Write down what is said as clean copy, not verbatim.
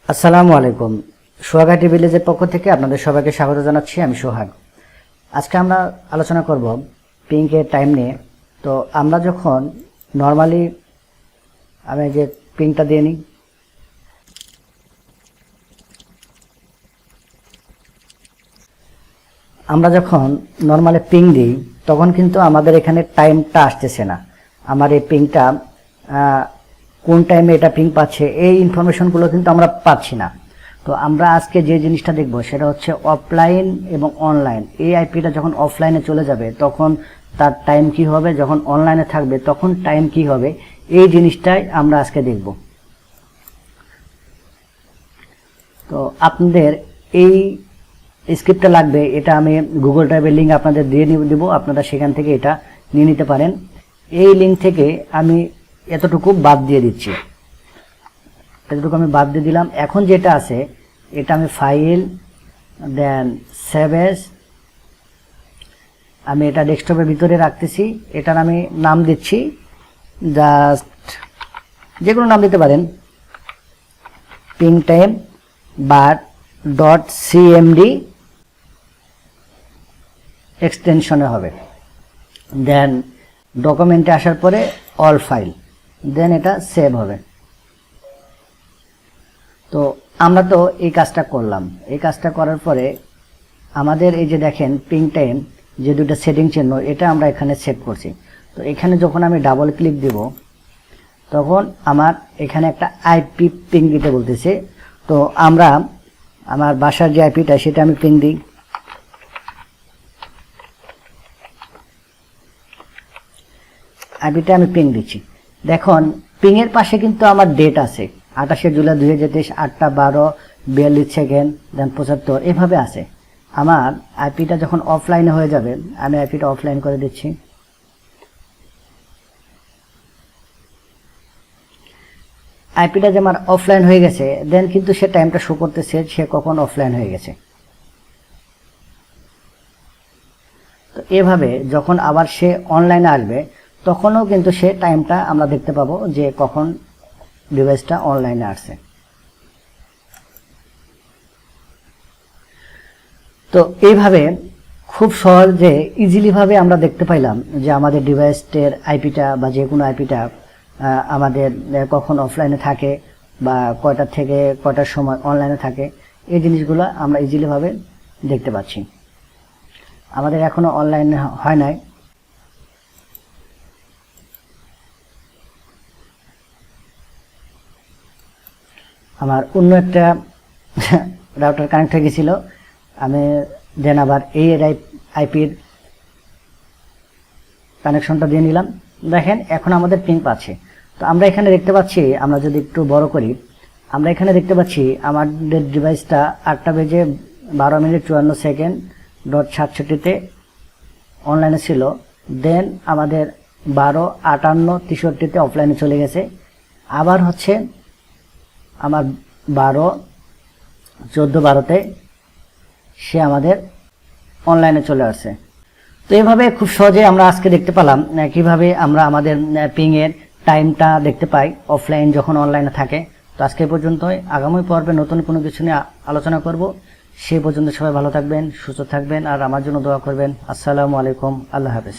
আসসালামু আলাইকুম। সোহাগ ভিলেজের পক্ষ থেকে আপনাদের সবাইকে স্বাগত জানাচ্ছি। আমি সোহাগ। আজকে আমরা আলোচনা করব পিঙ্কের টাইম নিয়ে। তো আমরা যখন নর্মালি আমি যে পিঙ্কটা দিয়ে নিই, আমরা যখন নর্মালি পিং দিই তখন কিন্তু আমাদের এখানে টাইমটা আসতেছে না। আমার এই পিংটা কোন টাইমে এটা পিং পাচ্ছে এই ইনফরমেশনগুলো কিন্তু আমরা পাচ্ছি না। তো আমরা আজকে যে জিনিসটা দেখব সেটা হচ্ছে অফলাইন এবং অনলাইন। এই আইপিটা যখন অফলাইনে চলে যাবে তখন তার টাইম কি হবে, যখন অনলাইনে থাকবে তখন টাইম কি হবে, এই জিনিসটাই আমরা আজকে দেখব। তো আপনাদের এই স্ক্রিপ্টটা লাগবে, এটা আমি গুগল ড্রাইভের লিঙ্ক আপনাদের দিয়ে দেব, আপনারা সেখান থেকে এটা নিয়ে নিতে পারেন। এই লিঙ্ক থেকে আমি এতটুকু বাদ দিয়ে দিচ্ছি, এতটুকু আমি বাদ দিয়ে দিলাম। এখন যেটা আছে এটা আমি ফাইল দেন সেভ এজ, আমি এটা ডেস্কটপের ভিতরে রাখতেছি। এটার আমি নাম দিচ্ছি, জাস্ট যে কোনো নাম দিতে পারেন, ping time bar dot CMD এক্সটেনশনে হবে। দেন ডকুমেন্টে আসার পরে অল ফাইল, দেন এটা সেভ হবে। তো আমরা তো এই কাজটা করলাম। এই কাজটা করার পরে আমাদের এই যে দেখেন পিং টাইম যে দুটো সেটিং চিহ্ন, এটা আমরা এখানে সেভ করছি। তো এখানে যখন আমি ডাবল ক্লিক দিব তখন আমার এখানে একটা আইপি পিং দিতে বলতেছে। তো আমরা আমার বাসার যে আইপিটা সেটা আমি পিং দিই। আইপিটা আমি পিং দিচ্ছি। দেখুন পিংয়ের পাশে কিন্তু আমার ডেট আছে, 28 জুলাই 2023, 8:12:42, দেন 75, এভাবে আছে। আমার আইপিটা যখন অফলাইনে হয়ে যাবে, আমি আইপিটা অফলাইন করে দিচ্ছি। আইপিটা যে আমার অফলাইন হয়ে গেছে, দেন কিন্তু সে টাইমটা শো করতেছে সে কখন অফলাইন হয়ে গেছে। তো এভাবে যখন আবার সে অনলাইনে আসবে তখনও কিন্তু সে টাইমটা আমরা দেখতে পাবো যে কখন ডিভাইসটা অনলাইনে আসছে। তো এইভাবে খুব সহজে ইজিলি ভাবে আমরা দেখতে পাইলাম যে আমাদের ডিভাইসের আইপিটা বা যে কোনো আইপিটা আমাদের কখন অফলাইনে থাকে বা কয়টা থেকে কয়টার সময় অনলাইনে থাকে, এই জিনিসগুলো আমরা ইজিলি ভাবে দেখতে পাচ্ছি। আমাদের এখনো অনলাইন হয় নাই। আমার অন্য একটা রাউটার কানেক্ট হয়ে গেছিল, আমি দেন আবার এই আইপির কানেকশনটা দিয়ে নিলাম। দেখেন এখন আমাদের পিং পাচ্ছে। তো আমরা এখানে দেখতে পাচ্ছি, আমরা যদি একটু বড় করি, আমরা এখানে দেখতে পাচ্ছি আমাদের ডিভাইসটা 8:12:54 অনলাইনে ছিল। দেন আমাদের 12:58 অফলাইনে চলে গেছে। আবার হচ্ছে আমার 12:14 সে আমাদের অনলাইনে চলে আসছে। তো এইভাবে খুব সহজে আমরা আজকে দেখতে পেলাম কিভাবে আমরা আমাদের পিংয়ের টাইমটা দেখতে পাই অফলাইন যখন অনলাইনে থাকে। তো আজকে পর্যন্তই, আগামী পর্বে নতুন কোনো কিছু নিয়ে আলোচনা করব। সেই পর্যন্ত সবাই ভালো থাকবেন, সুস্থ থাকবেন, আর আমার জন্য দোয়া করবেন। আসসালামু আলাইকুম, আল্লাহ হাফেজ।